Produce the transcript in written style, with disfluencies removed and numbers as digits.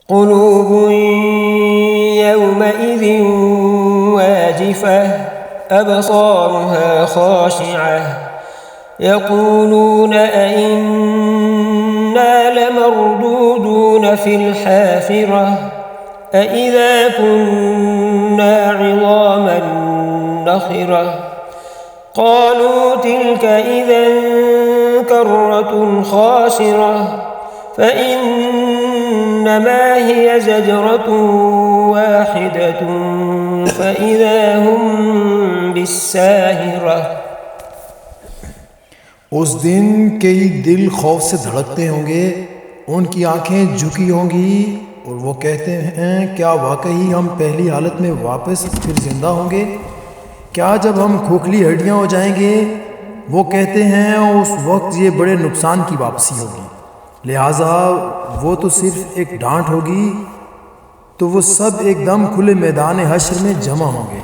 قلوب يومئذ واجفة أبصارها خاشعة يقولون أئنا لمردودون في الحافرة أئذا كنا عظاما نخرة قالوا تلك إذا كرة خاسرة فإنما هي زجرة واحدة فإذا هم بالساهرة। उस दिन कई दिल खौफ से धड़कते होंगे, उनकी आंखें झुकी होंगी और वो कहते हैं क्या वाकई हम पहली हालत में वापस फिर जिंदा होंगे? क्या जब हम खोखली हड्डियां हो जाएंगे? वो कहते हैं उस वक्त ये बड़े नुकसान की वापसी होगी, लिहाजा वो तो सिर्फ एक डांट होगी, तो वो सब एकदम खुले मैदान हश्र में जमा होंगे।